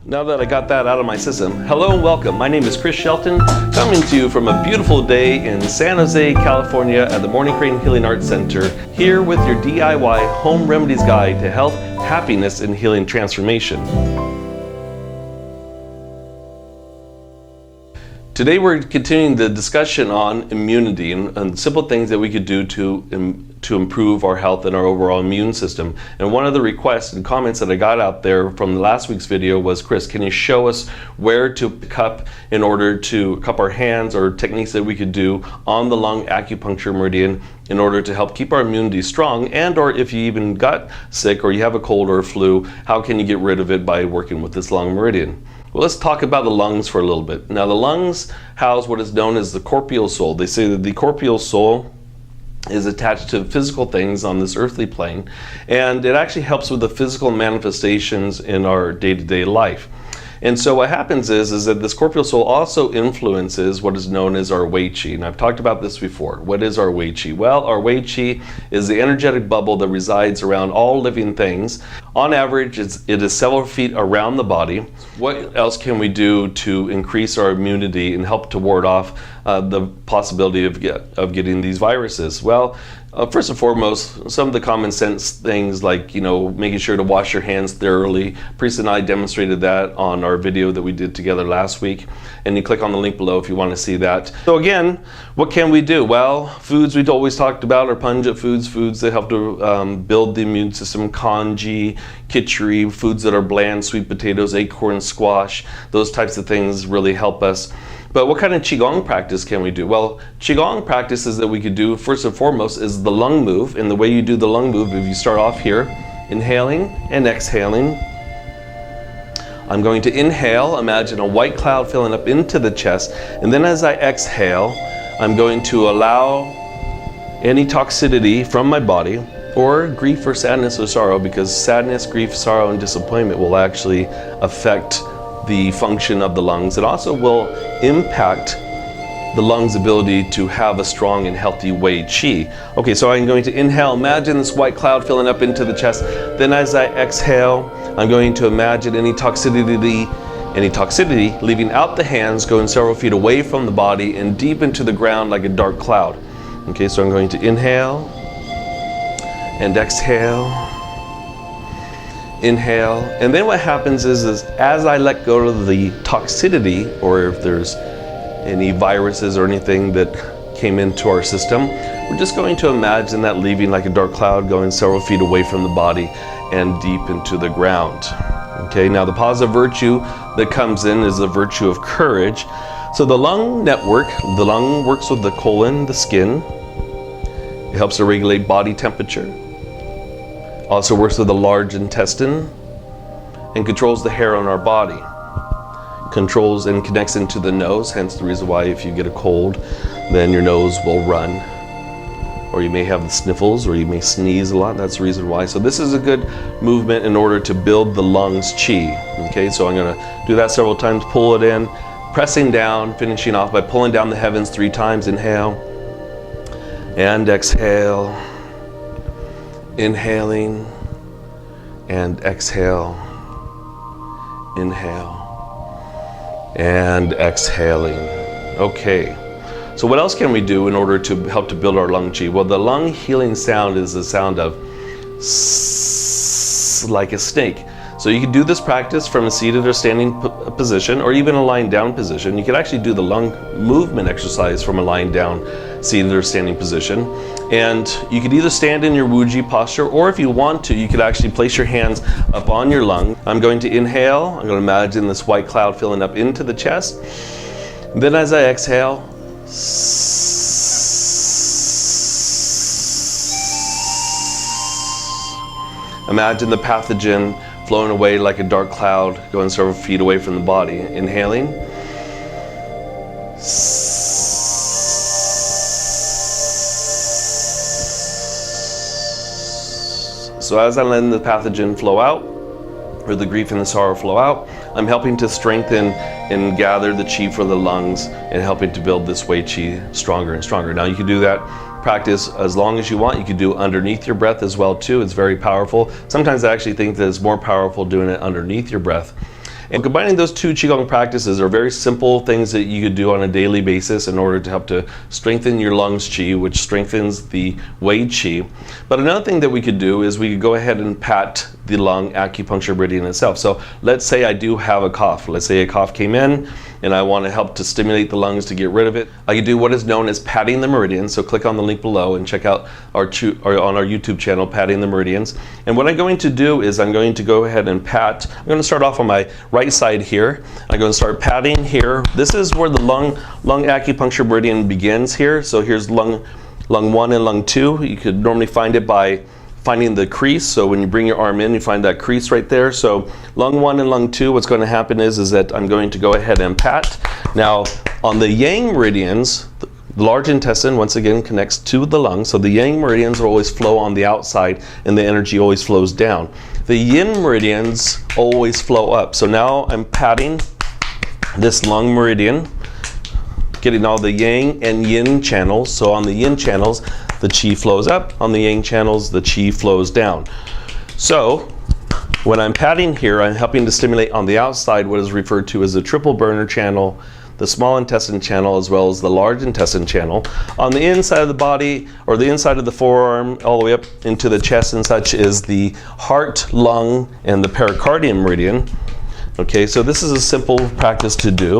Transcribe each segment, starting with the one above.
Now that I got that out of my system, hello and welcome. My name is Chris Shelton, coming to you from a beautiful day in San Jose, California at the Morning Crane Healing Arts Center, here with your DIY Home Remedies Guide to Health, Happiness, and Healing Transformation. Today we're continuing the discussion on immunity and simple things that we could do to improve our health and our overall immune system. And one of the requests and comments that I got out there from last week's video was, Chris, can you show us where to cup in order to cup our hands, or techniques that we could do on the lung acupuncture meridian in order to help keep our immunity strong, and or if you even got sick or you have a cold or a flu, how can you get rid of it by working with this lung meridian? Well, let's talk about the lungs for a little bit. Now, the lungs house what is known as the corporeal soul. They say that the corporeal soul is attached to physical things on this earthly plane, and it actually helps with the physical manifestations in our day-to-day life. And so what happens is that this corporeal soul also influences what is known as our Wei Qi. And I've talked about this before. What is our Wei Qi? Well, our Wei Qi is the energetic bubble that resides around all living things. On average, it is several feet around the body. What else can we do to increase our immunity and help to ward off the possibility of getting these viruses? Well, first and foremost, some of the common sense things like, making sure to wash your hands thoroughly. Parisa and I demonstrated that on our video that we did together last week. And you click on the link below if you want to see that. So again, what can we do? Well, foods we've always talked about are pungent foods, foods that help to build the immune system, congee, khichdi, foods that are bland, sweet potatoes, acorn, squash. Those types of things really help us. But what kind of Qigong practice can we do? Well, Qigong practices that we could do, first and foremost, is the lung move. And the way you do the lung move, if you start off here, inhaling and exhaling. I'm going to inhale, imagine a white cloud filling up into the chest. And then as I exhale, I'm going to allow any toxicity from my body, or grief or sadness or sorrow, because sadness, grief, sorrow, and disappointment will actually affect the function of the lungs. It also will impact the lungs' ability to have a strong and healthy Wei Qi. Okay, so I'm going to inhale, imagine this white cloud filling up into the chest. Then as I exhale, I'm going to imagine any toxicity leaving out the hands, going several feet away from the body and deep into the ground like a dark cloud. Okay, so I'm going to inhale and exhale. Inhale, and then what happens is as I let go of the toxicity, or if there's any viruses or anything that came into our system, we're just going to imagine that leaving like a dark cloud, going several feet away from the body and deep into the ground. Okay, now the positive virtue that comes in is the virtue of courage. So the lung network, the lung works with the colon, the skin. It helps to regulate body temperature. Also works with the large intestine and controls the hair on our body. Controls and connects into the nose, hence the reason why if you get a cold, then your nose will run. Or you may have the sniffles, or you may sneeze a lot. That's the reason why. So this is a good movement in order to build the lungs qi. Okay, so I'm going to do that several times, pull it in, pressing down, finishing off by pulling down the heavens 3 times. Inhale and exhale. Inhaling and exhale, inhale and exhaling. Okay, so what else can we do in order to help to build our lung qi? Well, the lung healing sound is the sound of sss, like a snake. So you can do this practice from a seated or standing position, or even a lying down position. You can actually do the lung movement exercise from a lying down, seated or standing position. And you could either stand in your Wuji posture, or if you want to, you could actually place your hands up on your lung. I'm going to inhale. I'm going to imagine this white cloud filling up into the chest. And then as I exhale, imagine the pathogen flowing away like a dark cloud, going several feet away from the body. Inhaling. So as I let the pathogen flow out, or the grief and the sorrow flow out, I'm helping to strengthen and gather the qi for the lungs and helping to build this Wei Qi stronger and stronger. Now you can do that practice as long as you want. You can do underneath your breath as well too. It's very powerful. Sometimes I actually think that it's more powerful doing it underneath your breath. And combining those two Qigong practices are very simple things that you could do on a daily basis in order to help to strengthen your lungs qi, which strengthens the Wei qi. But another thing that we could do is we could go ahead and pat the lung acupuncture meridian itself. So let's say I do have a cough. Let's say a cough came in and I want to help to stimulate the lungs to get rid of it. I could do what is known as patting the meridians. So click on the link below and check out on our YouTube channel, Patting the Meridians. And what I'm going to do is I'm going to go ahead and pat. I'm going to start off on my right side here. I'm going to start patting here. This is where the lung acupuncture meridian begins here. So here's lung 1 and lung 2. You could normally find it by finding the crease. So when you bring your arm in, you find that crease right there. So lung 1 and lung 2, what's going to happen is that I'm going to go ahead and pat. Now on the yang meridians, the large intestine once again connects to the lungs. So the yang meridians always flow on the outside and the energy always flows down. The yin meridians always flow up. So now I'm patting this lung meridian, getting all the yang and yin channels. So on the yin channels, the qi flows up. On the yang channels, the qi flows down. So when I'm patting here, I'm helping to stimulate on the outside what is referred to as the triple burner channel, the small intestine channel, as well as the large intestine channel. On the inside of the body, or the inside of the forearm, all the way up into the chest and such, is the heart, lung, and the pericardium meridian. Okay, so this is a simple practice to do.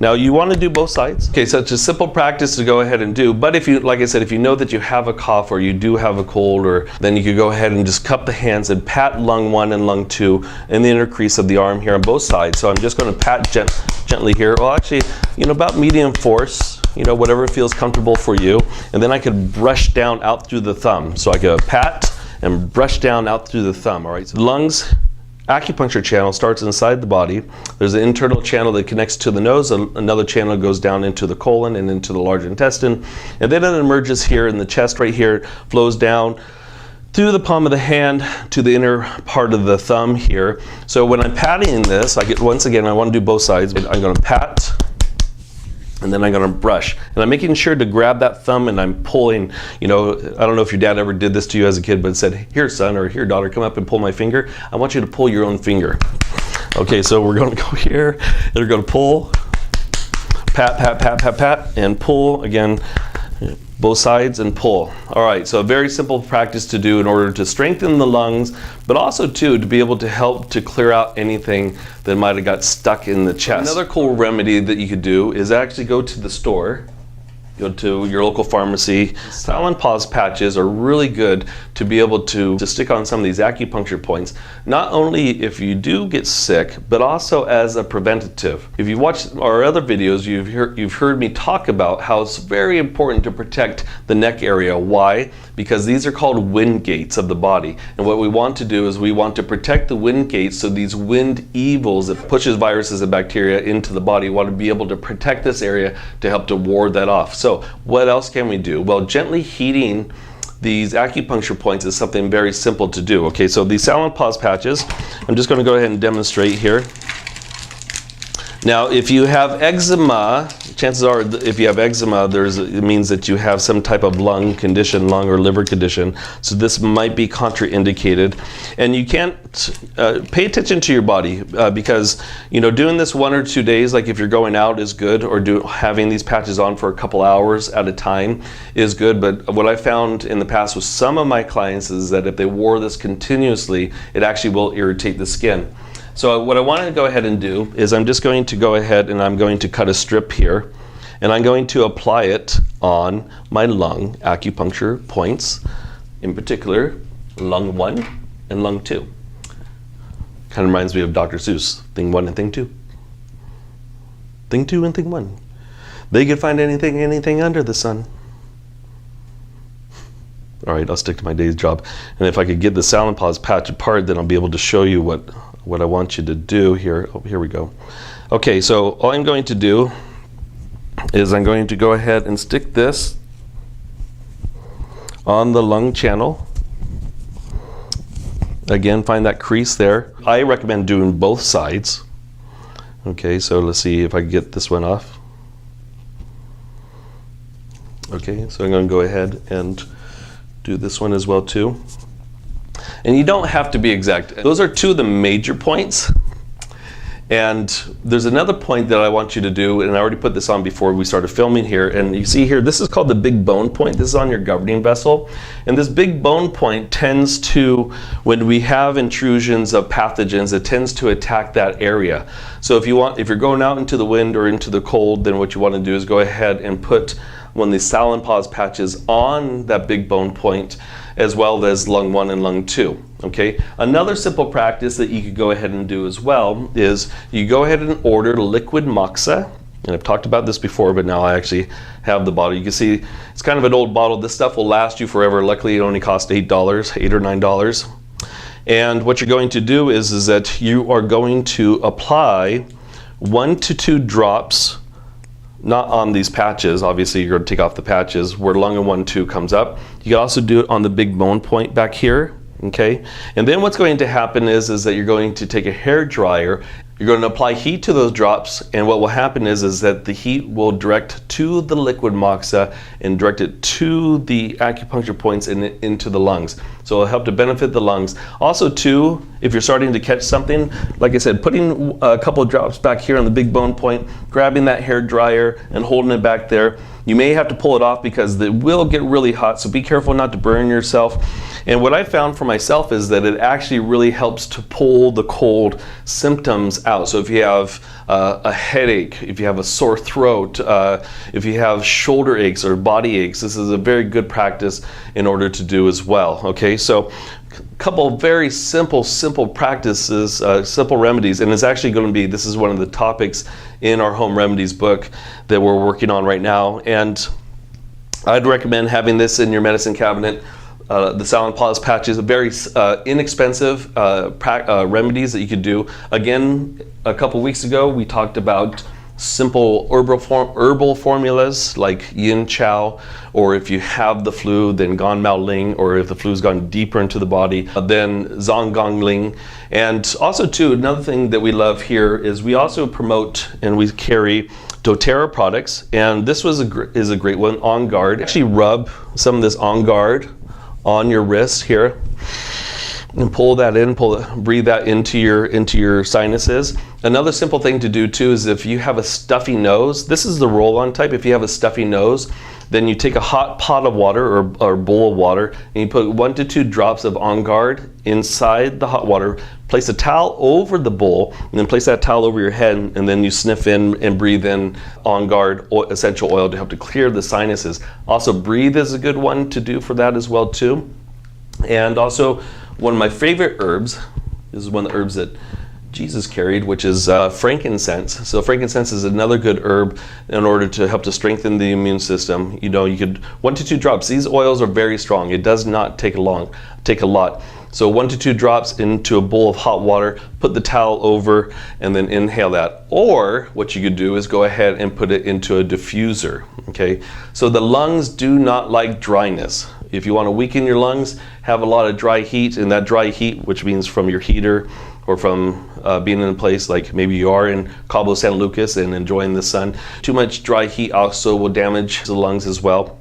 Now you want to do both sides. Okay, so it's a simple practice to go ahead and do, but if you, like I said, if you know that you have a cough or you do have a cold, or then you could go ahead and just cup the hands and pat lung 1 and lung 2 in the inner crease of the arm here on both sides. So I'm just going to pat gently here. Well, actually, about medium force, whatever feels comfortable for you. And then I could brush down out through the thumb. So I could pat and brush down out through the thumb. All right, so lungs acupuncture channel starts inside the body. There's an internal channel that connects to the nose. Another channel goes down into the colon and into the large intestine. And then it emerges here in the chest right here, flows down through the palm of the hand to the inner part of the thumb here. So when I'm patting this, once again, I want to do both sides. I'm going to pat, and then I'm going to brush. And I'm making sure to grab that thumb and I'm pulling, I don't know if your dad ever did this to you as a kid, but said, here son, or here daughter, come up and pull my finger. I want you to pull your own finger. Okay, so we're going to go here, and we're going to pull, pat, pat, pat, pat, pat, and pull again, both sides and pull. All right, so a very simple practice to do in order to strengthen the lungs, but also too to be able to help to clear out anything that might have got stuck in the chest. Another cool remedy that you could do is actually go to the store, go to your local pharmacy. Silent pause patches are really good to be able to stick on some of these acupuncture points, not only if you do get sick, but also as a preventative. If you've watched our other videos, you've heard me talk about how it's very important to protect the neck area. Why? Because these are called wind gates of the body. And what we want to do is we want to protect the wind gates, so these wind evils that pushes viruses and bacteria into the body, we want to be able to protect this area to help to ward that off. So what else can we do? Well, gently heating these acupuncture points is something very simple to do. Okay, so these silent pause patches, I'm just going to go ahead and demonstrate here. Now, if you have eczema, chances are if you have eczema, it means that you have some type of lung condition, lung or liver condition. So this might be contraindicated. And you can't pay attention to your body because, doing this 1 or 2 days, like if you're going out, is good, or having these patches on for a couple hours at a time is good. But what I found in the past with some of my clients is that if they wore this continuously, it actually will irritate the skin. So what I want to go ahead and do is I'm just going to go ahead and I'm going to cut a strip here, and I'm going to apply it on my lung acupuncture points, in particular lung 1 and lung 2. Kind of reminds me of Dr. Seuss, thing 1 and thing 2. Thing 2 and thing 1. They could find anything under the sun. All right, I'll stick to my day's job. And if I could get the silent pause patch apart, then I'll be able to show you what I want you to do here. Oh, here we go. Okay, so all I'm going to do is I'm going to go ahead and stick this on the lung channel. Again, find that crease there. I recommend doing both sides. Okay, so let's see if I can get this one off. Okay, so I'm going to go ahead and do this one as well too. And you don't have to be exact. Those are two of the major points. And there's another point that I want you to do, and I already put this on before we started filming here. And you see here, this is called the big bone point. This is on your governing vessel. And this big bone point tends to, when we have intrusions of pathogens, it tends to attack that area. So if you're going out into the wind or into the cold, then what you want to do is go ahead and put one of these Salon Pause patches on that big bone point, as well as lung 1 and lung 2. Okay. Another simple practice that you could go ahead and do as well is you go ahead and order liquid moxa. And I've talked about this before, but now I actually have the bottle. You can see it's kind of an old bottle. This stuff will last you forever. Luckily, it only cost $8 or $9. And what you're going to do is that you are going to apply 1 to 2 drops, not on these patches. Obviously, you're going to take off the patches where lung 1, 2 comes up. You can also do it on the big bone point back here. Okay, and then what's going to happen is that you're going to take a hair dryer. You're going to apply heat to those drops, and what will happen is that the heat will direct to the liquid moxa and direct it to the acupuncture points and into the lungs. So it'll help to benefit the lungs. Also too, if you're starting to catch something, like I said, putting a couple of drops back here on the big bone point, grabbing that hair dryer and holding it back there. You may have to pull it off because it will get really hot, so be careful not to burn yourself. And what I found for myself is that it actually really helps to pull the cold symptoms out. So if you have a headache, if you have a sore throat, if you have shoulder aches or body aches, this is a very good practice in order to do as well. Okay, so a couple of very simple practices, simple remedies, and it's actually going to be, this is one of the topics in our Home Remedies book that we're working on right now. And I'd recommend having this in your medicine cabinet. The Salon Pause patches, very inexpensive remedies that you could do. Again, a couple weeks ago, we talked about simple herbal formulas like yin chow, or if you have the flu, then gan mao ling, or if the flu's gone deeper into the body, then zong gong ling. And also too, another thing that we love here is we also promote and we carry doTERRA products, and this is a great one, On Guard. Actually rub some of this On Guard on your wrist here and pull that in, breathe that into your sinuses. Another simple thing to do too is if you have a stuffy nose, this is the roll-on type. If you have a stuffy nose, then you take a hot pot of water or bowl of water and you put 1 to 2 drops of On Guard inside the hot water, place a towel over the bowl, and then place that towel over your head, and then you sniff in and breathe in On Guard essential oil to help to clear the sinuses. Also, breathe is a good one to do for that as well too. And also, one of my favorite herbs, this is one of the herbs that Jesus carried, which is frankincense. So frankincense is another good herb in order to help to strengthen the immune system. You know, you could 1 to 2 drops. These oils are very strong. It does not take a lot. So 1 to 2 drops into a bowl of hot water, put the towel over, and then inhale that. Or what you could do is go ahead and put it into a diffuser. Okay, so the lungs do not like dryness. If you want to weaken your lungs, have a lot of dry heat, and that dry heat, which means from your heater or from being in a place like maybe you are in Cabo San Lucas and enjoying the sun, too much dry heat also will damage the lungs as well.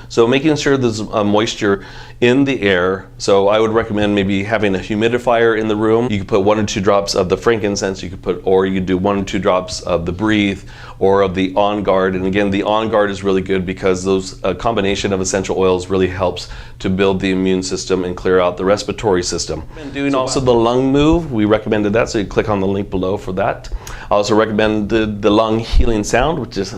So making sure there's moisture in the air. So I would recommend maybe having a humidifier in the room. You could put 1 or 2 drops of the frankincense. Or you could do 1 or 2 drops of the breathe or of the On Guard. And again, the On Guard is really good because a combination of essential oils really helps to build the immune system and clear out the respiratory system. And doing also the lung move, we recommended that. So you click on the link below for that. I also recommend the lung healing sound, which is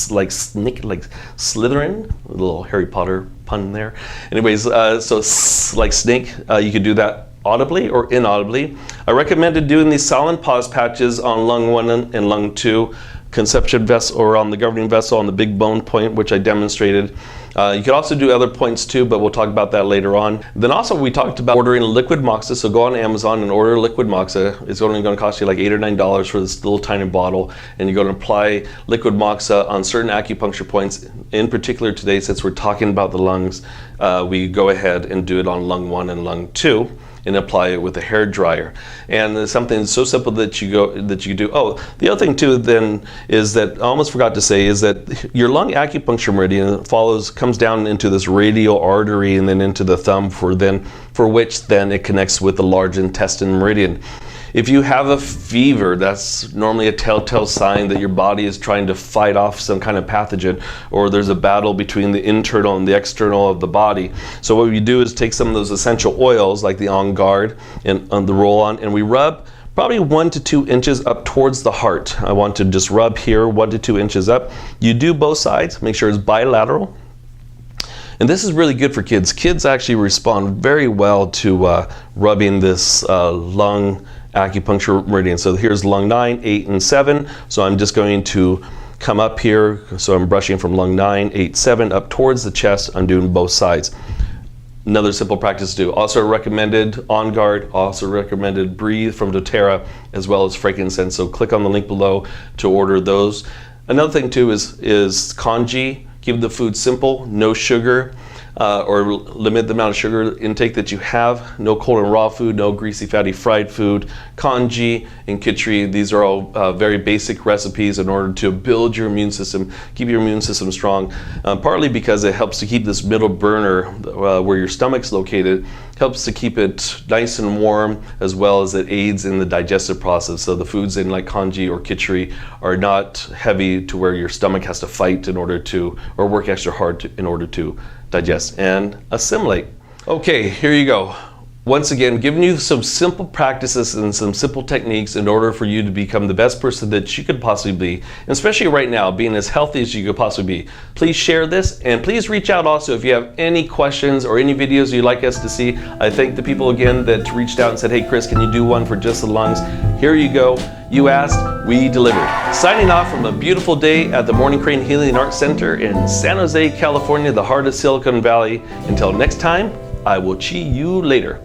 like Slytherin, a little Harry Potter pun there. Anyways, so like snake, you could do that audibly or inaudibly. I recommended doing these Salon Pause patches on lung 1 and lung 2, conception vessel, or on the governing vessel on the big bone point, which I demonstrated. You could also do other points too, but we'll talk about that later on. Then also we talked about ordering liquid moxa. So go on Amazon and order liquid moxa. It's only going to cost you like $8 or $9 for this little tiny bottle, and you're going to apply liquid moxa on certain acupuncture points. In particular today, since we're talking about the lungs, we go ahead and do it on lung 1 and lung 2. And apply it with a hair dryer. And something so simple that you do. Oh, the other thing too then is that I almost forgot to say is that your lung acupuncture meridian comes down into this radial artery and then into the thumb for which then it connects with the large intestine meridian. If you have a fever, that's normally a telltale sign that your body is trying to fight off some kind of pathogen, or there's a battle between the internal and the external of the body. So what we do is take some of those essential oils like the On Guard and the roll-on, and we rub probably 1 to 2 inches up towards the heart. I want to just rub here 1 to 2 inches up. You do both sides, make sure it's bilateral. And this is really good for kids. Kids actually respond very well to rubbing this lung acupuncture meridian. So here's lung 9, 8, and 7. So I'm just going to come up here. So I'm brushing from lung 9, 8, 7 up towards the chest. I'm doing both sides. Another simple practice to do. Also recommended On Guard, also recommended Breathe from doTERRA, as well as Frankincense. So click on the link below to order those. Another thing too is congee. Keep the food simple, no sugar, or limit the amount of sugar intake that you have. No cold and raw food, no greasy, fatty, fried food. Congee and khichdi, these are all very basic recipes in order to build your immune system, keep your immune system strong, partly because it helps to keep this middle burner where your stomach's located, helps to keep it nice and warm, as well as it aids in the digestive process. So the foods in like congee or khichdi are not heavy to where your stomach has to fight in order to, or work extra hard in order to digest and assimilate. Okay, here you go. Once again, giving you some simple practices and some simple techniques in order for you to become the best person that you could possibly be, and especially right now, being as healthy as you could possibly be. Please share this, and please reach out also if you have any questions or any videos you'd like us to see. I thank the people again that reached out and said, hey Chris, can you do one for just the lungs? Here you go. You asked, we delivered. Signing off from a beautiful day at the Morning Crane Healing Arts Center in San Jose, California, the heart of Silicon Valley. Until next time, I will see you later.